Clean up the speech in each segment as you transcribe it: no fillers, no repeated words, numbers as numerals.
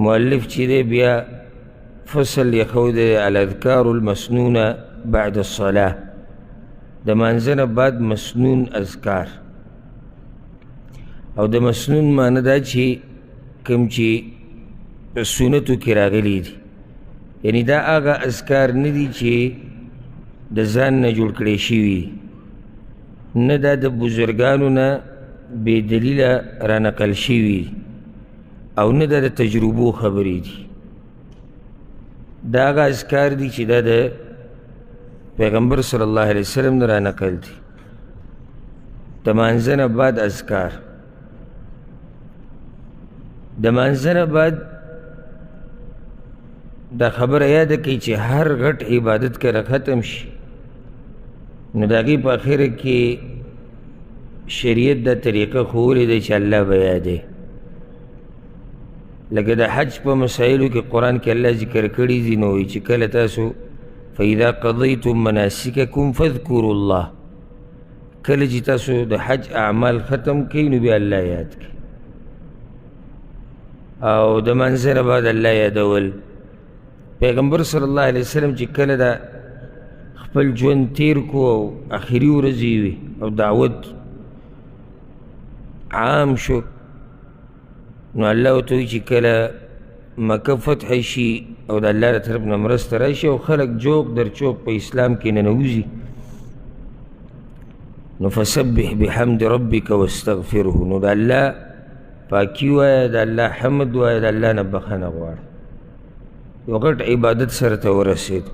مؤلف چې دی بیا فصل یې دی الاذکار المسنونه بعد الصلاة، د مانځه نه بعد مسنون اذکار. او د مسنون معنی دا چې کوم چې په سنتو کې راغلي دي، یعنی دا هغه اذکار نه دي چې د ځان نه جوړ کړی شوي، نه دا د بزرګانو نه بې دلیله رانقل شوي، او نه دا د تجربو خبرې دي. دا هغه اذکار دي چې دا د پیغمبر صلی الله علیه وسلم نه رانقل دي. د مانځه نه بعد اذکار، د مانځه نه بعد دا خبره یاده کوي چې هر غټ عبادت کله ختم شي نو د هغې په اخره کې شریعت دا طریقه ښوولې دی چې الله به یادوي. لکه د حج په مسایلو کې قرآن کې الله ذکر کړي دي، نو وایي چې کله تاسو فاذا قضیتم مناسککم فاذکروا الله، کله چې تاسو د حج اعمال ختم کړئ نو بیا الله یاد کړئ. او د مانځه نه بعد الله یادول، پیغمبر صلی الله علیه وسلم چې کله دا خپل ژوند تیر کو او آخري ورځې وي او دعوت عام شو، نو الله ورته وایي چې کله مکه فتح شي او د الله له طرف نه مرسته راشي او خلک جوق در چوق په اسلام کې ننوځي، نو فسبح بحمد ربک واستغفره، نو د الله پاکي وایه، د الله حمد وایه، د الله نه بخښنه غواړه. یو غټ عبادت سره ته ورسېد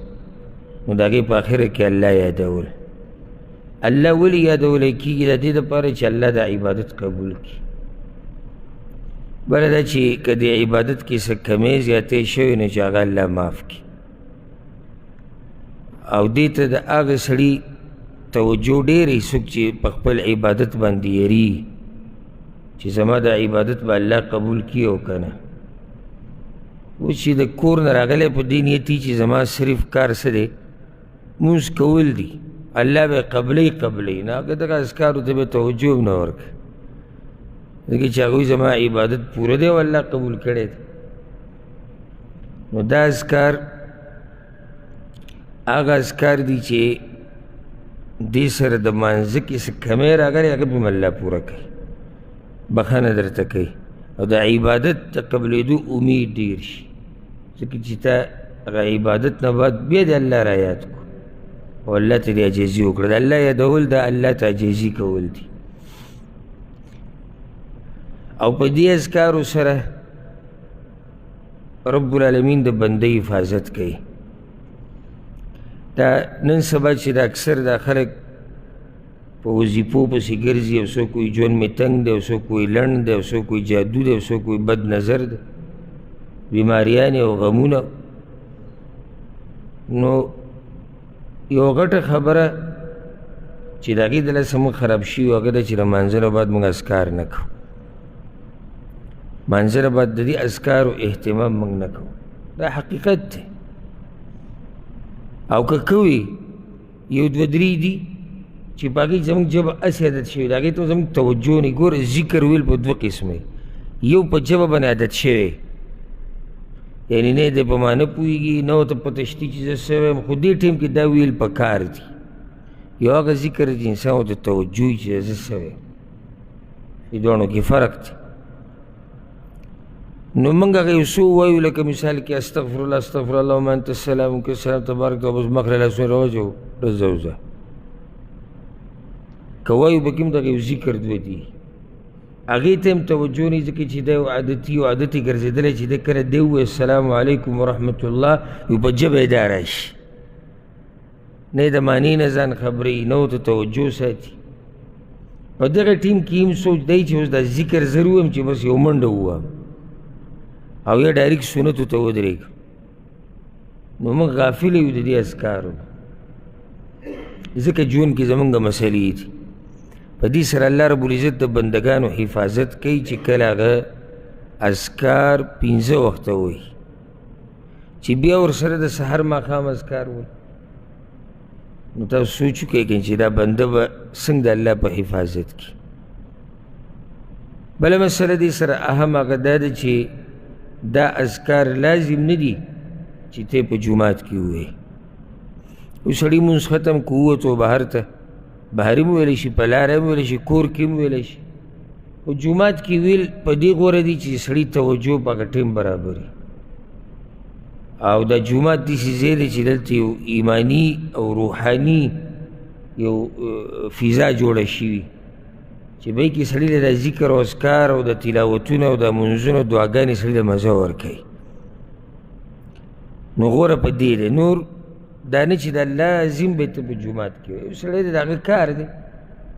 نو د هغې په اخره کې الله یادول. الله ولې یادولی کېږي؟ د دې دپاره چې الله دا عبادت قبول کړي. بله دا چې که د عبادت کې څه کمی زیاتی شوی نو چې هغه الله معاف کړي. او دې ته د هغه سړي توجه ډېرې څوک چې په خپل عبادت باندې یریږي چې زما د عبادت به الله قبول کړي او که نه. اوس چې د کور نه راغلی په دې نیت چې زما صرف کار څه دی؟ مونځ کول دي، الله به قبلوي نه، هغه دغه اذکارو ته به توجه هم نه ورکوي، ځکه چې هغوی زما عبادت پوره دی او الله قبول کړی دی. نو دا اذکار هغه اذکار دي چې دې سره د مانځه کې څه کمی راغلی هغه به هم الله پوره کوي، بخښنه درته کوي، او د عبادت د قبلېدو امید ډېر شي، ځکه چې تا هغه عبادت نه بعد بیا د الله را یاد کړو او الله ته دې عاجزي وکړه. د الله یادول د الله ته عاجزي کول دي. او په دې اذکارو سره رب العالمین د بندې حفاظت کوي. دا نن سبا چې دا اکثر دا خلک په وظیفو پسې ګرځي، او څوک وایي ژوند مې تنګ دی، او څوک وایي لنډ دی، او څوک وایي جادو دی، او څوک وایي بد نظر دی، بیماریانې او غمونه. نو یو غټه خبره چې د هغې دله څه موږ خراب شوي هغه ده چې د مانځه نه بعد موږ اذکار نه کوو. مانځه نه بعد د دې اذکارو اهتمام موږ نه کوو، دا حقیقت دی. او که کوي یو دوه درې دي چې په هغې زموږ ژبه هسې عادت شوي، د هغې ته زموږ توجه نه. ګوره ذکر ویل په دوه قسمه، یو په ژبه باندې عادت شوی، یعنی نه دی په معنی پوهېږي، نه ورته پته شته چې زه څه وایم، خو دې ټایم کې دا ویل پکار دي. یو هغه ذکر چې انسان ورته توجه وي چې زه څه وایم، دې دواړو کې فرق دی. نو موږ هغه یو څه ووایو، لکه مثال کې استغفر الله استغفر الله ومن انت السلام ومنک السلام تبارک ته بس مخ له لاسونه راوځو رځه وځه که وایو به کوم دغه یو ذکر دوه دي، هغې ته هم توجه نه، ځکه چې دا یو عادت یې ګرځېدلی چې دی کله دی ووایي السلام علیکم ورحمة الله یو په ژبه یې دا راشي، نه یې د معنې نه ځان خبروي، نه ورته توجه ساتي. په دغه ټیم کې هم سوچ دی چې اوس دا ذکر زر ووایم چې بس یو منډه ووایم او یا ډایرکټ سنتو ته ودرېږم. نو موږ غافل یو د دې اذکارو، ځکه ژوند کې زموږ مسلې دي. په دې سره الله رب العزت د بندګانو حفاظت کوي چې کله هغه اذکار 15 وخته وایي، چې بیا ورسره د سحر ماښام اذکار وایي. نو تاسو سوچ وکړئ چې دا بنده به څنګه د الله په حفاظت کړي. بله مسله دې سره اهم هغه دا ده چې دا اذکار لازم نه دي چې ته په جومات کې ووایې. اوس سړي مونځ ختم که ووتو بهر ته، بهر هم ویلی شي، په لاره هم ویلی شي، کور کې هم ویلی شي، خو جومات کې ویل په دې غوره دي چې سړي توجه په هغه ټیم برابري. او دا جومات داسې ځای دی چې دلته یو ایماني او روحاني یو فضا جوړه شوي چې بای کې سړي له دا ذکر او اذکار او د تلاوتونه او د منځونو دعاګانې سړي له مزه ورکوي. نو غوره په دې دی. نور دا نه چې دا لازم به ته په جومات کې وایي. یو سړی دی د هغه کار دی،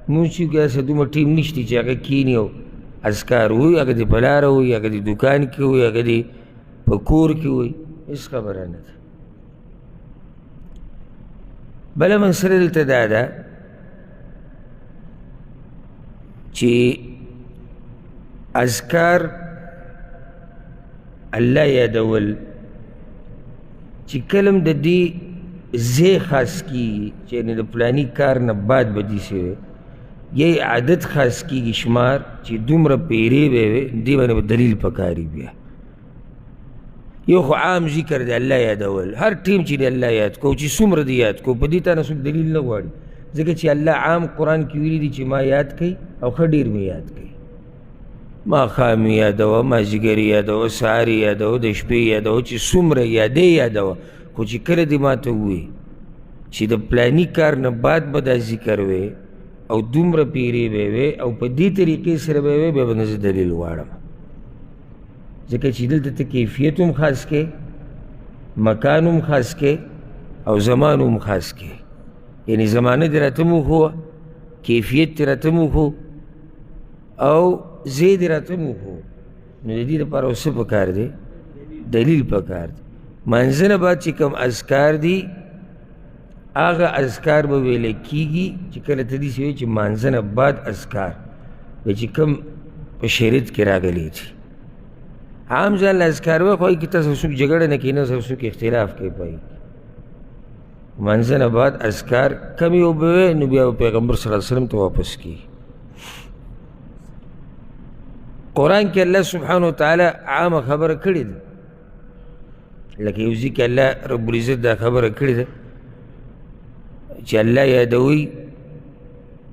مونځ چې وکړي هسې دومره ټیم نشته چې هغه کښېني او اذکار ووایي. هغه دې په لاره وایي، هغه دې دوکان کې وایي، هغه دې په کور کې وایي، هېڅ خبره نه ده. بله مسله دلته دا ده چې اذکار الله یادول چې کله هم د دې ځای خاص کېږي چې یعنې د فلاني کار نه بعد به داسې وی، یا عادت خاص کېږي شمار چې دومره پیرې به وی، دې باندې به دلیل پکاري. بیا یو خو عام ذکر دی الله یادول، هر ټیم چې دی الله یاد کو، چې څومره دی یاد کو، په دې تا نه څوک دلیل نه غواړي، ځکه چې الله عام قرآن کې ویلي دي چې ما یاد کوي او ښه ډېر مې یاد کوي. ماښام یې یادوه، مازدیګر یې یادوه، سهار یې یادوه، د شپې یې یادوه، چې څومره یادې یادوه. خو چې کله دې ما ته ووایي چې د پلاني کار نه بعد به دا ذکر وی او دومره پیرې به وی او په دې طریقې سره به وی، بیا به نه زه دلیل غواړم. ځکه چې دلته ته کیفیت هم خاص کې، مکان هم خاص کې او زمان هم خاص کې. یعنې زمانه دې راته موښوه، کیفیت دې راته موښو او ځای دې راته موښو. نو د دې دپاره اوس څه پکار دی؟ دلیل پکار دی. مانځه نه بعد چې کوم اذکار دي هغه اذکار به ویلی کېږي چې کله ته داسې وایي چې مانځه نه بعد اذکار به چې کوم په شریعت کې راغلی دي. عام ځان له اذکار وایي، خو هغې کې تاسو څوک جګړه نه کوي، نه څوک اختلاف کوي په هغې کې. مانځه نه بعد اذکار کم یو به وی، نو بیا پیغمبر صلی الله علیه وسلم ته واپس کېږي. قرآن کې الله سبحانه وتعالی عامه خبره کړې ده، لکه یو ځای کې الله رب العزت دا خبره کړې ده چې الله یادوي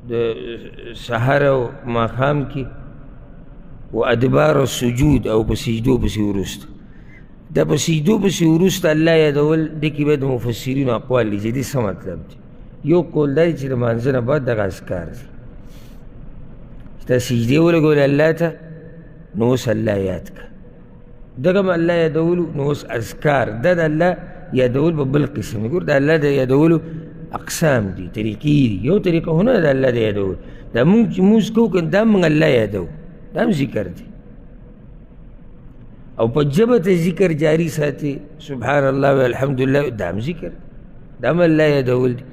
د سحر او ماښام کې و ادبار السجود او په سجدو پسې وروسته. دا په سجدو پسې وروسته الله یادول، دې کې بیا د مفسرینو اقوال دي چې دې څه مطلب دی. یو قول دا دی چې د مانځه نه بعد دغه اذکار دي چې تا سجدې ولګولې الله ته، نو اوس الله یاد کړه. دغه هم الله یادولو، نو اوس اذکار دا د الله یادول به بل قسم دی. ګور د الله د یادولو اقسام دي، طریقې دي. یو طریقه خو نه د الله د یادول، دا مونږ چې مونځ کوو که دا موږ الله یادوو، دا هم ذکر دی. او په ژبه ته ذکر جاري ساتي، سبحان الله و الحمدلله، دا هم ذکر دی، دا هم الله یادول دی.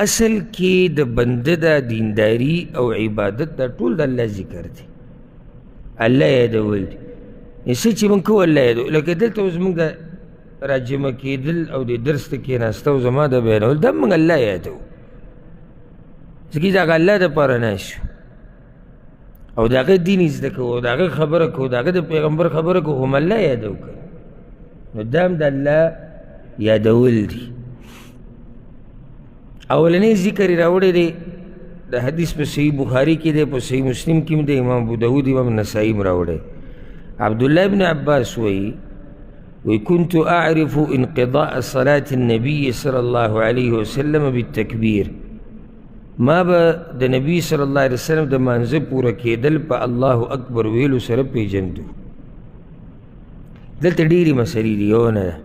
اصل کې د بنده دا دینداري او عبادت دا ټول د الله ذکر دی، الله یادول دی. څه چې موږ کوو الله یادول. لکه دلته اوس موږ د راجمع کېدل او د درس ته کېناسته او زما د بیانول، دا موږ الله یادوو، ځکه چې هغه الله دپاره ناست شو او د هغه دین زده کوو او د هغه خبره کوو، د هغه د پیغمبر خبره کوو، هم الله یادو که. نو دا هم د الله یادول دي. اولنی ذکر یې راوړی دی د حدیث په صحیح بخاري کې دی، په صحیح مسلم کې هم دی، امام ابو داود امام نسائی هم راوړی. عبدالله ابن عباس وی كنت أعرف انقضاء صلاة النبي صلى الله عليه وسلم بالتكبير. ما به د نبی صلی الله علیه وسلم د مانځه پوره کېدل په الله اکبر ویلو سره پیژندو. دلته ډېرې مسلې دي، یو نه ده.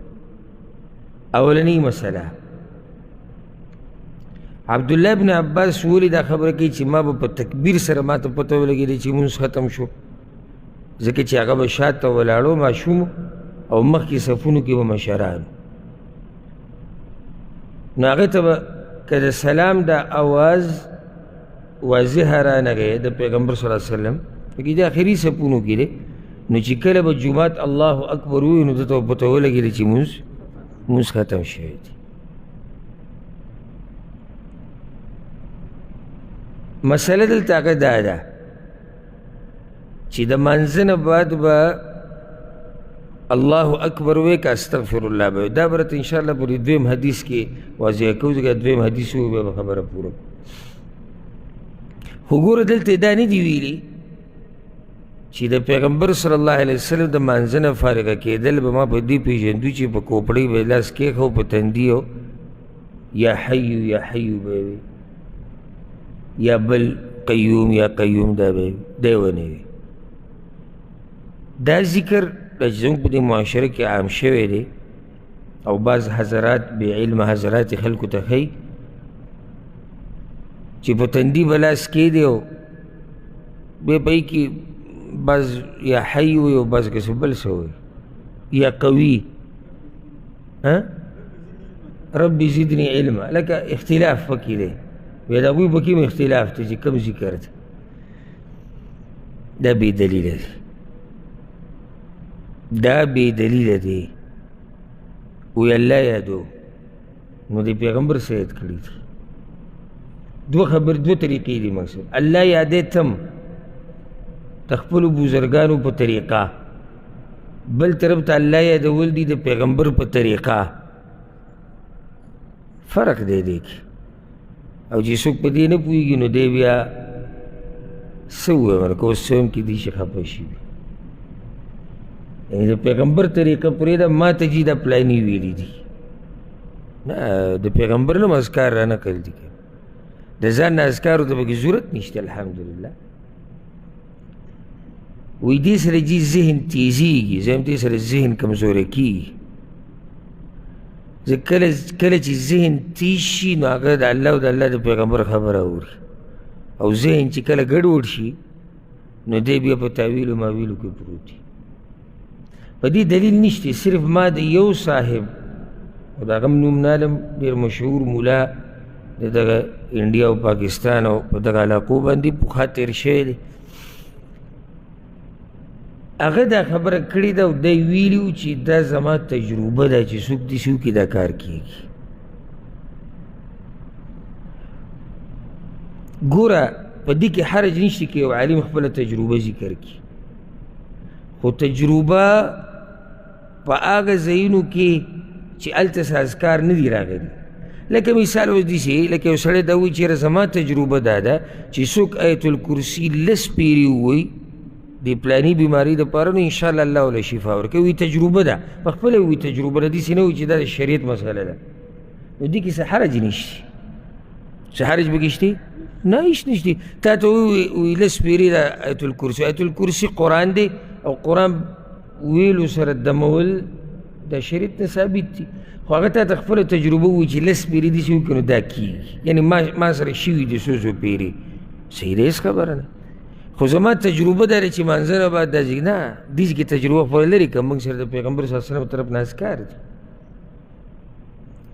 اولنۍ مسله، عبدالله ابن عباس ولې دا خبره کوي چې ما به په تکبیر سره ما ته پته ولګېدې چې مونځ ختم شو، ځکه چې هغه به شاته ولاړو ماشوم او مخکې صفونو کې به مشران. نو هغې ته به که د سلام دا آواز واضح رانغی د پیغمبر صلی الله علیه وسلم، پکې د آخري صفونو کې دی، نو چې کله به جومات الله اکبر ووایي، نو دته به پته ولګېده چې مونځ ختم شوی دی. مسله دلته هغه دا ده چې د مانځه نه بعد به الله اکبر وی که استغفر الله به دا برته انشاءالله پر دویم حدیث کې واضح کوو ځکه دویم حدیث وی به خبره پوره خو ګوره دلته دا نه دي ویلي چې د پیغمبر صلی الله علیه وسلم د مانځه نه فارغه کېدل به ما په دې پېژندو چې په کوپړۍ به یې لاس کېښو په تندي او یا حیو یا حیو به وي یا بل قیوم یا قیوم دا به دی ونه وي دا ذکر د زموږ په دې معاشره کې عام شوی دی او بعض حضرات بې علمه حضرات یې خلکو ته ښیي چې په تندي به لاس کېدی او بیا په یې کې بعض یا حی وي او بعض کسې بل څه وي یا قوي ربي زدني علما لکه اختلاف پکې دی وی د هغوی پکې هم اختلاف دی چې کوم ذکر دی دا بې دلیله دی دا بې دلیله دی وی الله یادو نو د پیغمبر څه یاد کړي دي دوه طریقې دي مقصد الله یادې تم د خپلو بزرګانو په طریقه بل طرف ته الله یادول دي د پیغمبر په طریقه فرق دی دی کې او چې څوک په دې نه پوهېږي نو دی بیا څه ووایم لکه اوس څه هم کېدای شي خفه شي یعنې د پیغمبر طریقه پرېږده ما ته جي دا پلاني ویلي دي نه د پیغمبر نه م اذکار را نقل دي که د ځان نه اذکارو ته پکې ضرورت نشته الحمدلله وی دې سره جي ذهن تیزېږي زم دې سره ذهن کمزوری کېږي زه کله چې ذهن تیز شي نو هغه د الله او د الله د پیغمبر خبره اوري او ذهن چې کله ګډوډ شي نو دی بیا په تاویلو ماویلو کې پروت وي په دې دلیل نشته صرف ما د یو صاحب او د هغه هم نوم نالم ډېر مشهور مولا د دغه انډیا او پاکستان او په دغه علاقو باندې پخوا تېر شوی دی هغه دا خبره کړې ده او دی ویلي و چې دا زما تجربه ده چې څوک داسې وکړي دا کار کېږي ګوره په دې کې حرج نشته که یو عالم خپله تجربه ذکر کړي خو تجربه په هغه ځایونو کې چې هلته څه اذکار نه دي راغلي لکه مثال اوس داسې لکه یو سړی دا وایي چېرې زما تجربه دا ده چې څوک آیت الکرسي لس پیرې ووایي د پلاني بیمارۍ دپاره نو انشاءالله الله وله شفا ورکوي وي تجربه ده په خپله وي تجربه ده داسې نه وي چې دا د شریعت مسله ده نو دې کې څه حرج نشته څه حرج پکې شته نه هېڅ نشته تا ته ووي لس پیرې د آیت الکرسي قرآن دی او قرآن ویلو سره دمول دا شریعت نه ثابت دي خو هغه تا ته خپله تجربه ووي چې لس پیرې داسې وکړي نو دا کېږي یعنې ما سره شوي دي څو پیرې صحیح ده هېڅ خبره نه خو زما تجربه دا چې مانځه نه بعد دا نه داسې کې تجربه خپله لرې که موږ سره د پیغمبر صلی الله علیه وسلم طرف نه اذکار دي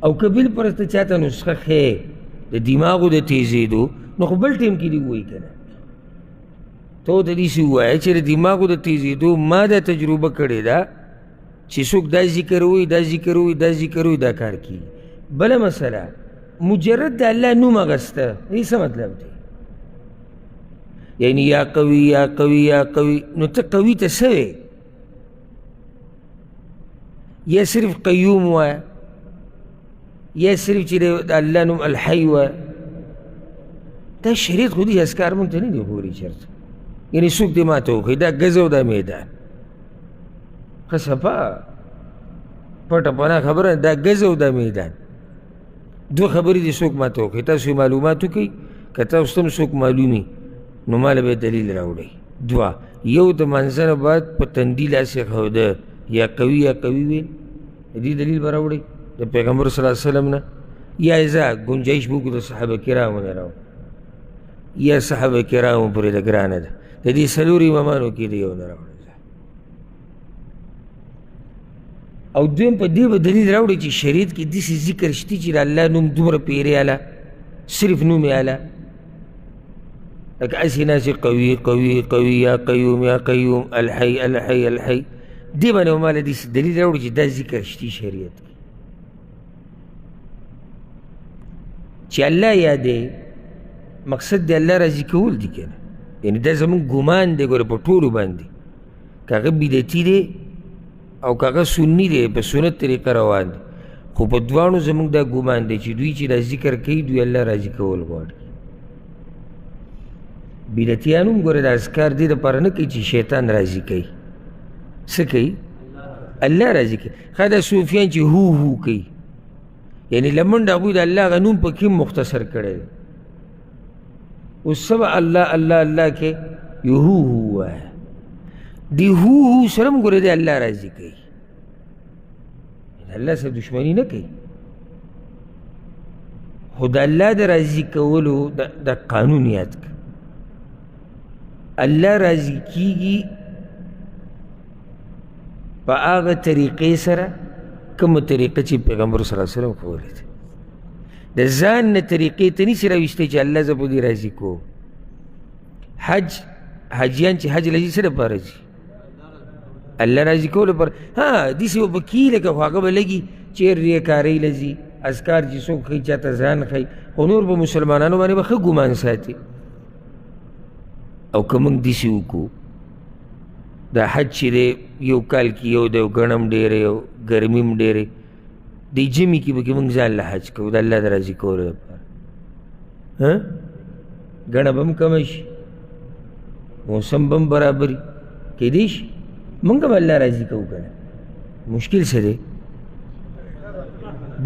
او که بالفرض ته چا ته نسخه ښیې د دماغو د تیزېدو نو خو بل ټایم کې دې ووایي که نه ته ورته داسې ووایه چې د دماغو د تیزېدو ما دا تجربه کړې ده چې څوک دا ذکر ووایي دا ذکر ووایي دا ذکر ووایي دا کار کېږي بله مسله مجرد د الله نوم اخسته دې څه مطلب دی یعنی یا قوي یا قوي یا قوي نو ته قوي ته څه وې یا صرف قیوم وایه یا صرف چې د الله نوم الحی وایه دا شریعت خو دې اذکار مونږ ته نه دي ښودلي چېرته یعنې څوک دې ما ته وښایي دا ګز او دا میدان ښه صفا پټه پناه خبره دا ګز او دا میدان دوه خبرې دې څوک ما ته وښایي تاسو معلومات وکړئ که تاسو ته هم څوک معلومي نو ماله به دلیل راوړئ دوه یو د مانځه نه بعد په تندي لاس ایښوده یا قوي یا قوي ویل د دې دلیل به راوړئ د پیغمبر صلی الله علیه وسلم نه یا ځه ګنجایش به وکړو د صحابه کرامو نه راوړو یا صحابه کرامو پورې ده ګرانه ده د دې څلورو امامانو کې د یو نه راوړه او دویم په دې به دلیل راوړي چې شریعت کې داسې ذکر شته چې د الله نوم دومره پیرې اله صرف نوم یې اله لکه هسې ناسې قوي قوي قوي یا قیوم یا قیوم الحی الحی الحی دې باندې به ماله داسې دلیل راوړي چې دا ذکر شته شریعت کې چې الله یادې مقصد دی الله راضي کول دي که نه یعنې دا زمونږ ګمان دی ګوره په ټولو باندې که هغه بدعتي دی او که هغه سني دی په سنت طریقه روان دی خو په دواړو زموږ دا ګمان دی چې دوی چې دا ذکر کوي دوی الله راضي کول غواړي بدعتیان هم ګوره دا اذکار دې دپاره نه کوي چې شیطان راضي کوي څه کوي الله راضي کوي ښه دا صوفیان چې هو هو کوي یعنی لمنډ هغوی د الله هغه نوم پکې مختصر کړی دی اوس څه به الله الله الله کې یو هو هو وایه دی هو هو سره هم ګوره دی الله راضي کوي الله سره دشمني نه کوي خو د الله د راضي کولو د قانون یاد کړه الله راضي کیږي په هغه طریقې سره کومه طریقه چې پیغمبر صلی الله علیه وسلم ښوولې ده د ځان نه طریقې ته نشي راویستی چې الله زه به دې راضي کوم حاجیان چې حج له ځي څه دپاره ځي الله راضي کولو لپاره ها داسې به پکې لکه خو هغه به لګي چېر ریاکارۍ له ځي اذکار چې څوک ښایي چاته ځان ښایي خو نور به مسلمانانو باندې به ښه ګمان ساتي او که موږ داسې وکړو دا حج چې دی یو کال کې یو دی او ګڼه هم ډېره یو ګرمي هم ډېرې دی جمي کې به کې موږ ځان له حج کوو د الله د راضي کولو لپاره ګڼه به هم کمه شي موسم به هم برابري کیدی شي موږ هم الله راضي کوو که نه مشکل څه دی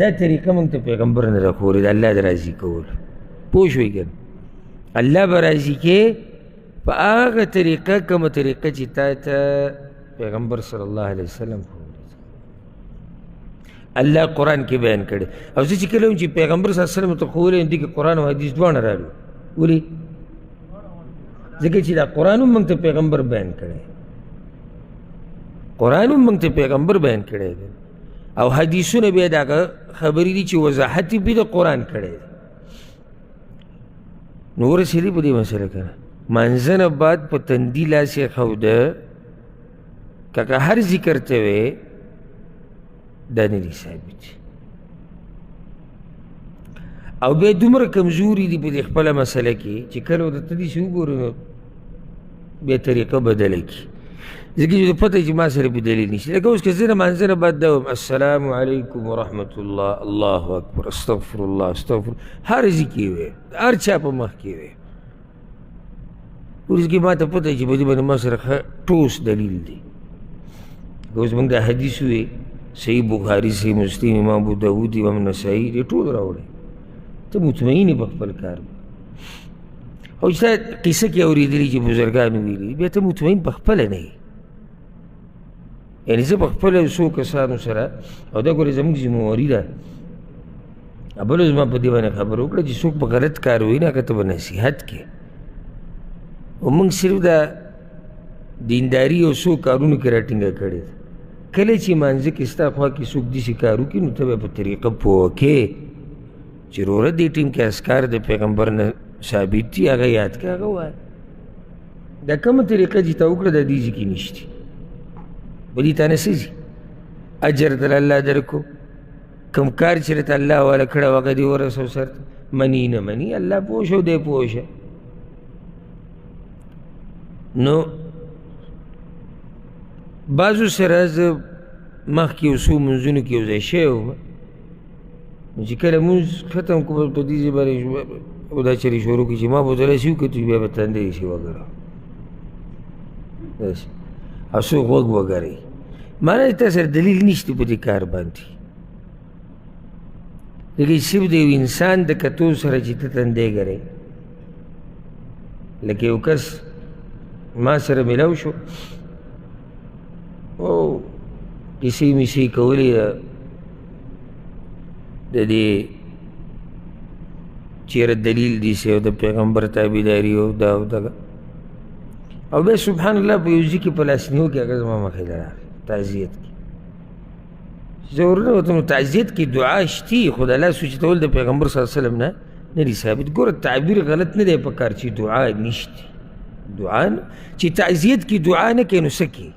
دا طریقه موږ ته پیغمبر نه ده ښوولې د الله د راضي کولو پوه شوئ که نه الله به راضي کې په هغه طریقه کومه طریقه چې تا ته پیغمبر صلی الله علیه وسلم الله قرآن کې بیان کړی او زه چې کله ویم چې پیغمبر صلی الله علیه وسلم ته ښوولی یم دې کې قرآن او حدیث دواړه راغلي ولې ځکه چې دا قرآن هم موږ ته پیغمبر بیان کړی قرآن هم موږ ته پیغمبر بیان کړی دی او حدیثونه بیا د هغه خبرې دي چې وضاحت یې بیا د قرآن کړی دی نو ورسېدې په دې مسله که نه مانځه نه بعد په تندي لاس یې ښوده که هر ذکر ته وې دا نه دي ثابت او بیا دومره کمزوري دي په دې خپله مسله کې چې کله ورته داسې وګورو نو بیا طریقه بدله کړي ځکه چې پته چې ما سره به دلیل نشته لکه اوس که زه د مانځه نه بعد دا وایم السلام علیکم ورحمة الله الله اکبر استغفر الله استغفر هر ځای کې وې هر چا په مخ کې وې اوس کې ما ته پته چې په دې باندې ما سره ټوس دلیل دی اوس موږ دا حدیث وې صحیح بخاري صحیح مسلم امام ابو داود امام نسائی دې ټول راوړی ته مطمئن یې په خپل کار او چې تا قصه کې اورېدلي چې بزرګانو ویلي بیا ته مطمئن په خپله نه یې یعنې زه په خپله څو کسانو سره او دا ګورې زموږ ذمواري ده بله زما په دې باندې خبره وکړه چې څوک په غلط کار وایي نه هغه ته به نصیحت کې او موږ صرف دا دینداري او څو کارونو کې راټینګه کړې ده کله چې مانځه کې ستا خوا کې څوک داسې کار وکړي نو ته به په طریقه پوه کې چې وروره دې ټیم کې اذکار د پیغمبر نه ثابت دي هغه یاد کړه هغه وایه دا کومه طریقه چې تا وکړه دا دې ځای کې نشته بلې تا نه څه ځي اجر دل الله درکو کوم کار چې راته الله والا کړی و هغه دې ورسو سر ته مني نه مني الله پوه شه دی پوه شه نو بعضو سره زه مخکې یو څو منځونو کې یو ځای شوی وم نو چې کله مونځ ختم کړو په دې ځای باندې دا چلې شروع کړي چې ما به دلاسې وکتو بیا به تندی شي وګړه داسې او څوک غوږ وګروي معنی تا سره دلیل نشته په دې کار باندې لکه صرف د یو انسان د کتو سره چې ته تندی ګرې لکه یو کس ما سره ملاو شو او کیسې میسې کولې د دې چېرې دلیل داسې او د پیغمبر تابعداري او دا او دغه او بیا سبحان الله په یو ځای کې په لاسنیو کې هغه زما مخې ته راغی تعزیت کې زه ورنه وتم نو تعزیت کې دعا شتي خو د لاس اوچتول د پیغمبر صلی الله علیه وسلم نه دي ثابت ګوره تعبیر غلط نه دی پکار چې دعا نشته دعا چې تعزیت کې دعا نه کوي نو څه کوي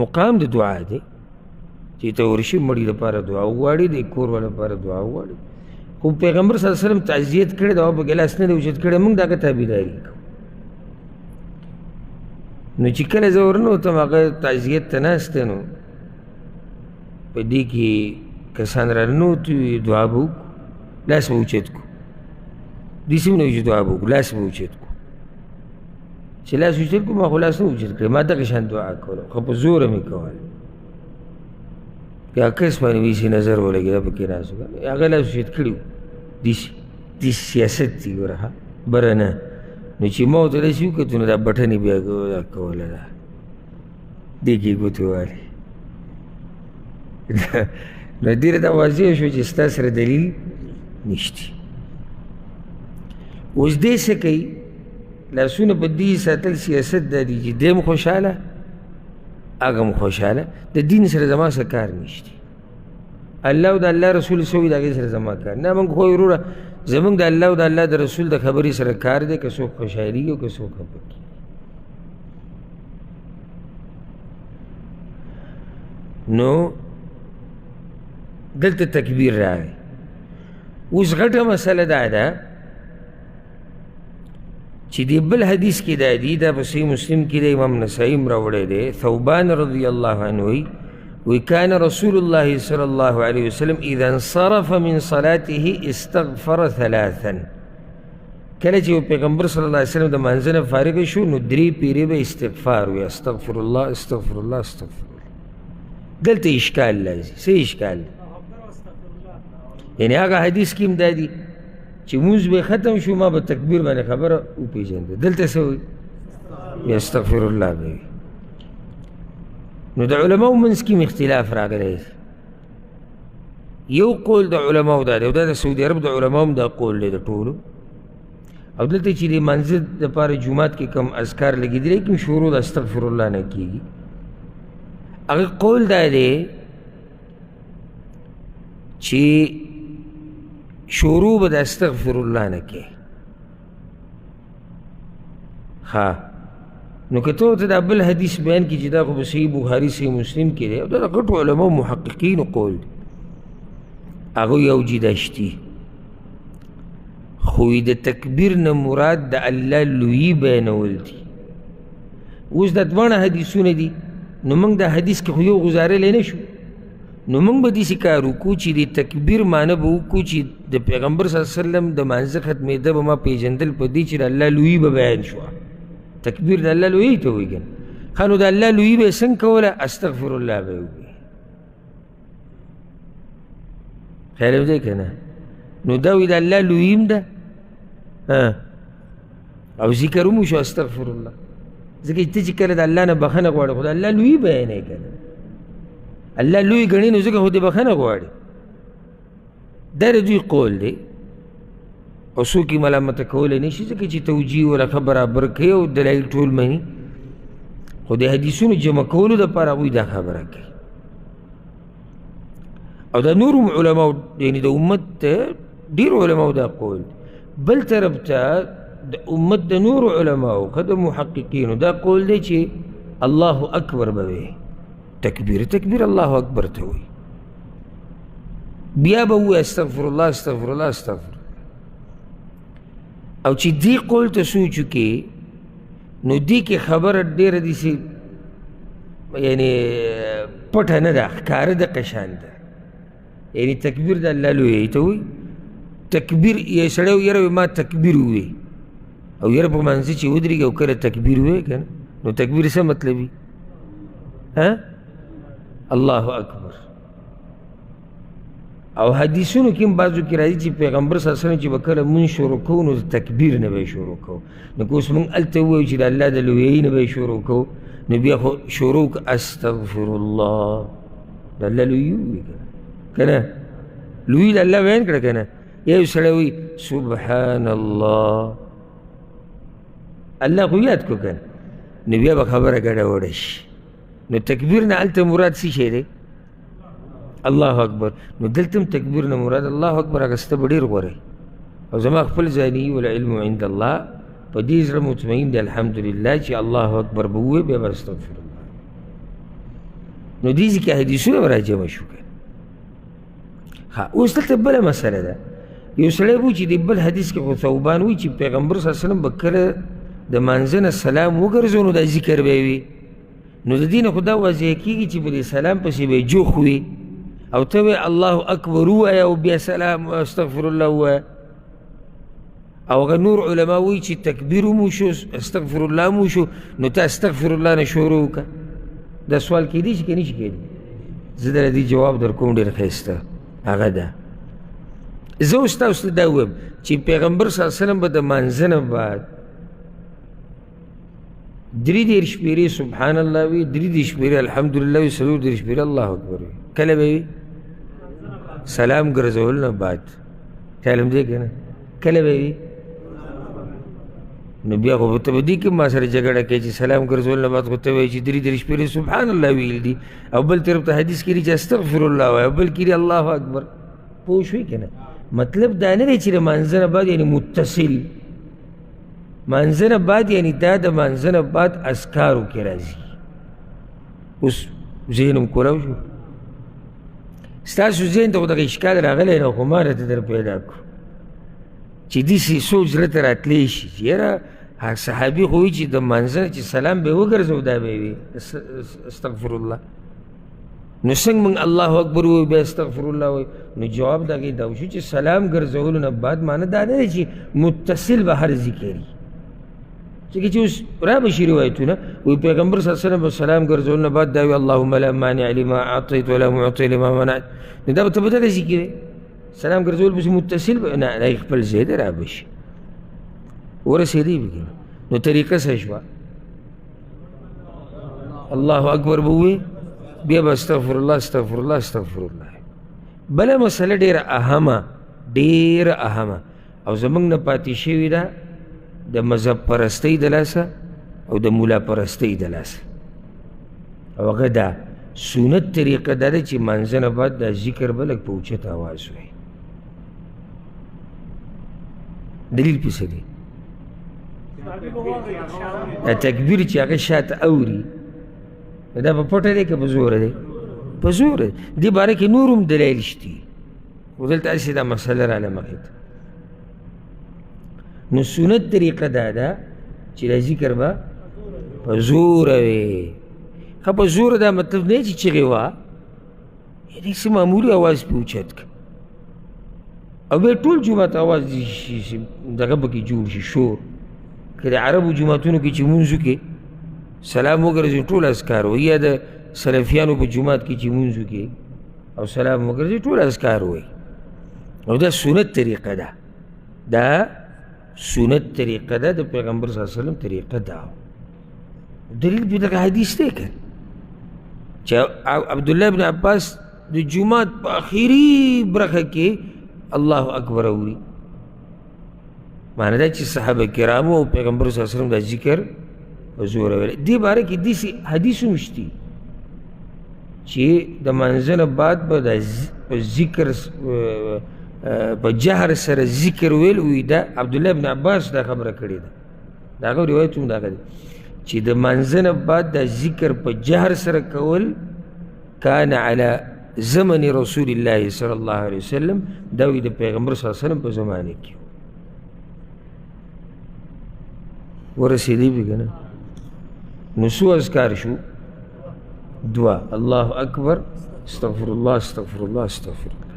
مقام د دعا دی چې ته ورشي مړي لپاره دعا وغواړي د کور والا لپاره دعا وغواړي خو پیغمبر صلی الله علیه وسلم تعزیت کړی دا په ګلاس نه دی اوچت کړی موږ د هغه تابعداري کوو نو چې کله زه ورنه وتم هغه تعزیت ته ناست نو په دې کې کسان راننوت وي دعا به وکړو لاس به اوچت کړو داسې نه وي چې دعا به وکړو لاس به اوچت کړو چې لاس اوچت کړو ما خو لاس نه اوچت کړی ما دغه شان دعا کوله خو په زوره مې کوله که کس باندې وایي چې نظر ولګېده پکې ناست و هغه لاس اوچت کړي وو داسې سیاست دی ګوره ښه بره نه نو چې ما ورته داسې وکتو نو دا بټن یې بیا کوله ده دې کې یې ګوتې والې نو ډېره دا واضح شو چې ستا سره دلیل نشته اوس دې څه کوي لاسونه په دې ساتل سیاست دا دی چې دی هم خوشحاله هغه هم خوشحاله د دین سره زما څه کار نشته الله او د الله رسول څه وایي د هغې سره زما کار نه موږ خو وروره زموږ د الله او د الله د رسول د خبرې سره کار دی که څوک خوشحالېږي او که څوک خفه کېږي نو دلته تکبیر راغی اوس غټه مسله دا ده چې دی بل حدیث کې دا دی دا په صحیح مسلم کې د امام نسائی هم راوړی دی ثوبان رضی الله عنه وی کان رسول الله صلی الله علیه وسلم اذا انصرف من صلاته استغفر ثلاثا کله چې پیغمبر صلی الله علیه وسلم د مانځه نه فارغ شو نو درې پیرې به استغفار وی استغفر الله استغفر الله استغفر الله دلته اشکال لازم څه اشکال یعنی هغه حدیث کې هم دا دی چې مونځ به ختم شو ما به تکبیر باندې خبره وپېژنده دلته څه وایي استغفر الله به وي نو د علماو منځ کې اختلاف راغلی دی یو قول د علماو دا دی او دا د سعودي عرب د علماو هم دا قول دی د ټولو او دلته چې د منځه دپاره جومات کې کم اذکار لګېدلی کوم شروع د استغفر الله نه کېږي هغه قول دا دی چې شروع به د استغفر الله نه کې ها نو که ته ورته دا بل حدیث بیان کړي چې دا خو په صحیح بخاري صحیح مسلم کې دی او دا د غټو علماو محققینو قول دی هغوی اوجي دا شتي خو د تکبیر نه مراد د الله لویي بیانول دي اوس دا دواړه حدیثونه دي نو موږ دا حدیث کې خو یو غزارلی نه شو نو موږ به داسې کار وکړو چې د تکبیر معنی به وکړو چې د پیغمبر صلی الله علیه وسلم د مانځه ختمېده به ما پېژندل په دې چې د الله لویي به بیان شوه تکبیر د الله لویي ته وایي که نه ښه نو د الله لویي به یې څنګه کوله استغفر الله به یې ووایي خیال دی که نه نو دا وایي د الله لویي هم ده او ذکر هم وشو استغفر الله ځکه چې ته چې کله د الله نه بخښنه غواړې خو د الله لویي بیانوې که نه الله لوی ګڼي نو ځکه خو دې بخښنه غواړي دا د دوی قول دی او څوک یې ملامته کولی نه شي ځکه چې توجیه ورکه برابر کوي او دلایل ټول مني خو د حدیثونو جمع کولو دپاره هغوی دا خبره کوي او د نورو علماو یعنې د امت ډېرو علماو دا قول بل طرف ته د امت د نورو علماو که د محققینو دا قول دی چې الله اکبر به وی تکبیر تکبیر الله اکبر ته وایي بیا به ووایي استغفر الله استغفر الله استغفر او چې دې قول ته سوچ وکړي نو دې کې خبره ډېره داسې یعنې پټه نه ده ښکاره د قشان ده یعنې تکبیر د الله لویۍ ته وایي تکبیر یو سړی یاره ما تکبیر ووایي او یاره په منځه چې ودرېږي او کله تکبیر ووایي که نه نو تکبیر څه مطلب وي الله اکبر او حدیثونو کې هم بعضو کې راځي چې پیغمبر صلی الله علیه وسلم چې به کله مونځ شروع کوو نو د تکبیر نه به یې شروع کوو نو که اوس مونږ هلته ووایو چې د الله د لویۍ نه به یې شروع کوو نو بیا خو شروع استغفر الله د الله لویي ووایي که نه لویي د الله بیان کړه که نه یو سړی وایي سبحان الله الله خو یاد کړو که نه نو بیا به خبره ګډوډه شي نو تکبیر نه هلته مراد څه شی دی الله اکبر نو دلته هم تکبیر نه مراد الله اکبر اخسته به ډېر غوره او زما خپل ځاني والعلم عند الله په دې زړه مطمئن دی الحمدلله چې الله اکبر به ووایي بیا به استغفر الله نو دې ځای کې حدیثونه به راجمع شو که ښه اوس دلته بله مسله ده یو سړی به چې د بل حدیث کې خو ثوبان وایي چې پیغمبر صلی الله علیه وسلم به کله د مانځه نه سلام وګرځو نو دا ذکر به یې وي نو د دې نه خو دا واضح کېږي چې په دې سلام پسې به یې جوخ وي او ته به الله اکبر ووایه او بیا سلام استغفر الله ووایه. او هغه نور علما وایي چې تکبیر هم وشو استغفر الله هم وشو نو ته استغفر الله نه شروع وکړه. دا سوال کیدی شي که نه شي کیدی؟ زه در دې جواب در کوم ډېر ښایسته هغه ده. زه اوس تاسو ته دا ووایم چې پیغمبر صلی الله علیه وسلم به د مانځه نه بعد 33 شپېرې سبحان الله وي، 33 شپېرې الحمدلله وي، 34 شپېرې الله اکبر وي. کله به وي؟ سلام ګرځول نه بعد. خیال هم دی که نه؟ کله به وي؟ نو بیا خو ته به دې کې ما سره جګړه کوي چې سلام ګرځول نه بعد خو ته وایي چې 33 شپېرې سبحان الله ویل دي، او بل طرف ته حدیث کې دي چې استغفر الله وایي، او بل کې دي الله اکبر. پوه شوې که نه؟ مطلب دا نه دی چې د مانځه نه بعد یعنې متصل، مانځه نه بعد یعنې دا د مانځه نه بعد اذکارو کې راځي. اوس ذهن هم کولاو شو، ستاسو ذهن ته خو دغه اشکال راغلی نه، خو ما راته در پیدا کړو چې داسې سوچ زړه ته راتلی شي چې یاره صحابي خو وایي چې د مانځه نه چې سلام به یې وګرځو دا به یې وي استغفر الله. نو څنګه موږ الله اکبر ووایو بیا استغفر الله وایو؟ نو جواب د هغې دا وشو چې سلام ګرځولو نه بعد معنی دا نه دی چې متصل به هر ذکر وي. ځکه چې اوس را به شي روایتونه وایي پیغمبر صلی الله علیه وسلم به سلام ګرځولو نه بعد دا وایي اللهم لا مانع لما اعطیت ولا معطی لما منعت. نو دا به ته به دغسې کوې سلام ګرځول پسې متصل به نه دا خپل ځای دی را به شي ورسېدی به که نو طریقه څه شوه؟ الله اکبر به ووایې بیا به استغفر الله استغفر الله استغفر الله. بله مسله ډېره اهمه ډېره اهمه او زموږ نه پاتې شوې ده د مذهب پرستۍ د لاسه او د مولا پرستۍ د لاسه، او هغه دا سنت طریقه دا ده چې مانځه نه بعد دا ذکر به لږ په اوچت اواز وایي. دلیل پسې دی دا تکبیر چې هغه شاته اوري دا په پټه دی که په زوره دی؟ په زوره دی. دې باره کې نور هم دلایل شته خو دلته هسې دا مسله راله مخې ته. نو سنت طریقه دا ده چې دا ذکر به په زوره وي. ښه په زوره دا مطلب نه چې چغې وه داسې معمولي اواز پې اوچت که او بیا ټول جومات اواز دغه پکې جوړ شي شور. که د عربو جوماتونو کې چې مونځو کې سلام وګرځي ټول اذکار وایي، یا د سلفیانو په جومات کې چې مونځو کې او سلام وګرځي ټول اذکار وایي. او دا سنت طریقه ده، دا سنت طریقه ده د پیغمبر صلی الله علیه وسلم طریقه ده. دلیل په دغه حدیث دی که چې عبدالله بن عباس د جومات په اخري برخه کې الله اکبر اوري. معنی دا چې صحابه کرامو او پیغمبر صلی الله علیه وسلم دا ذکر په زوره ویل. دې باره کې داسې حدیث هم شته چې د مانځه نه بعد به د ذکر په جهر سره ذکر ویل وي. دا عبدالله بن عباس دا خبره کړې ده، د هغه روایت هم دغه دی چې د مانځه نه بعد دا ذکر په جهر سره کول کان علی زمن رسول الله صلی الله علیه وسلم، دا وی د پیغمبر صلی الله علیه وسلم په زمانه کې ورسېدی به که نه. نو څو اذکار شو؟ دوه، الله اکبر استغفر الله استغفر الله استغفر الله.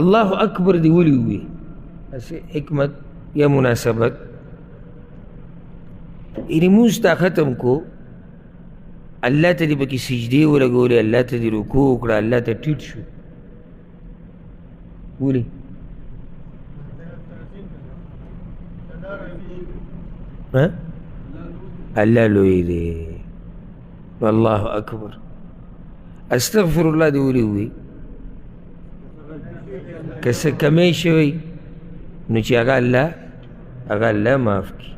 الله اکبر دی ولې ووایي؟ هسې حکمت یا مناسبت یعنې مونځ تا ختم کو الله ته دې پکې سجدې ولګولې، الله ته دې رکوع وکړه، الله ته ټیټ شو. ولې؟ الله لوی دی. الله اکبر. استغفر الله دې ولې ووایي؟ که څه کمی شوی نو چې هغه الله معاف کړي.